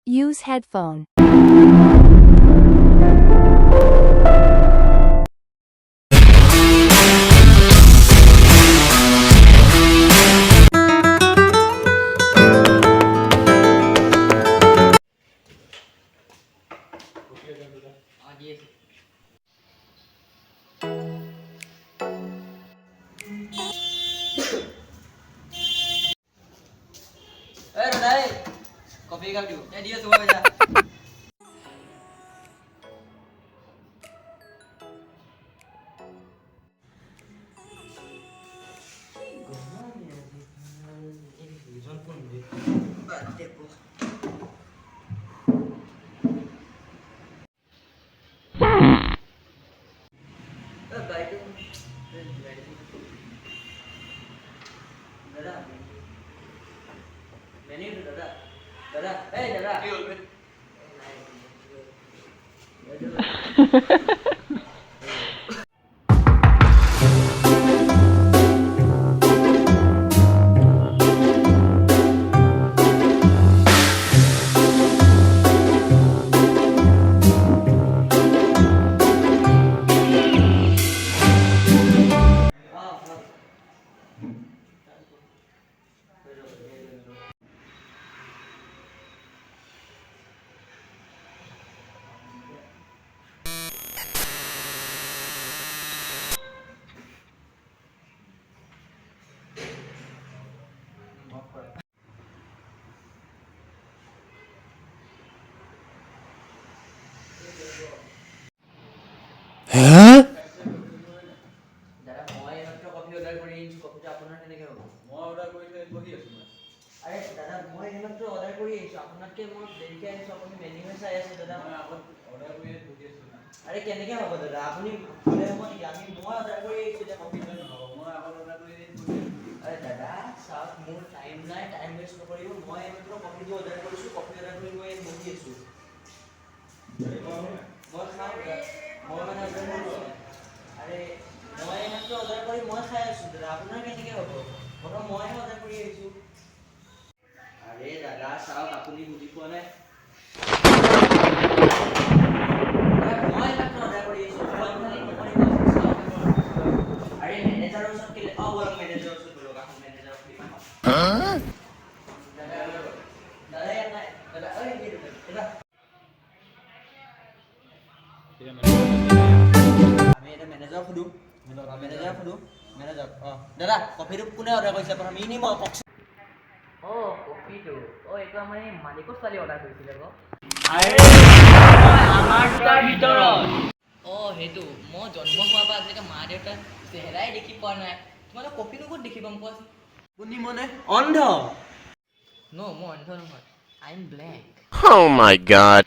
Use headphone. Coffee का दियो ए दियो सुबह जा दादा ए दादा Huh? दादा মই মাত্ৰ কফি অৰ্ডাৰ কৰি আহিছো কফিটো আপোনাৰ কেনেকৈ হ'ব মই অৰ্ডাৰ কৰি থৈ বহি আছো মই আৰে দাদা মই মাত্ৰ অৰ্ডাৰ কৰি আহিছো আপোনাতকৈ মই দেৰিকৈ আহিছো আপুনি মেনুহে চাই আছে দাদা মই আগত অৰ্ডাৰ কৰি বহি আছো না আৰে কেনেকৈ হ'ব দাদা আপুনি ক'লে হ'ব নেকি আমি মই অৰ্ডাৰ কৰি আহিছো এতিয়া কফি নহ'ব মই আগত অৰ্ডাৰ কৰি বহি আছো আৰে দাদা চাওক মোৰ টাইম নাই টাইম ৱেষ্ট নকৰিব মই মাত্ৰ কফিটো অৰ্ডাৰ কৰিছো কফি অৰ্ডাৰ কৰি মই বহি আছো মই খাওঁ মই মানে অৰ্ডাৰ কৰিছো আৰে মই মাত্ৰ অৰ্ডাৰ কৰি মই খাই আছো দাদা আপোনাৰ কেনেকৈ হ'ব মই অৰ্ডাৰ কৰি আহিছো আৰে দাদা চাওক আপুনি বুজি পোৱা নাই মই মাত্ৰ অৰ্ডাৰ কৰি আহিছো মই মানে নকৰিব আৰে মেনেজাৰৰ ওচৰত কেলে বলক মেনেজাৰৰ ওচৰত বলক এখন মেনেজাৰৰ ফ্লিপ Huh? দাদা দাদা ইয়াত নাই দাদা ঐ দাদা আমি এটা মেনেজাৰক সুধো মেনেজাৰক সুধো মেনেজাৰ দাদা কফিটো কোনে অৰ্ডাৰ কৰিছে প্ৰথম ইনি মই কওকচোন কফিটো এইটো আমাৰ এই মালিকৰ ছোৱালী অৰ্ডাৰ কৰিছিলে আকৌ আমাৰ দুটাৰ ভিতৰত সেইটো মই জন্ম হোৱাৰ পৰা আজিলৈকে মা দেউতাৰ চেহেৰাই দেখি পোৱা নাই তোমালোক কফিনো ক'ত দেখি পাম কোৱাচোন আপুনি মানে অন্ধ ন মই অন্ধ নহয় I am black Oh my god.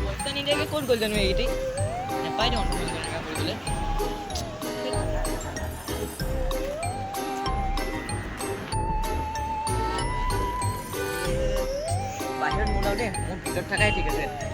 পইচা নিদিয়াকৈ ক'ত গ'ল জানো এইটি নাপাই দিওঁ এনেকুৱা কৰিবলৈ বাহিৰত নোলাওঁ দেই মোৰ ভিতৰত থকাই ঠিক আছে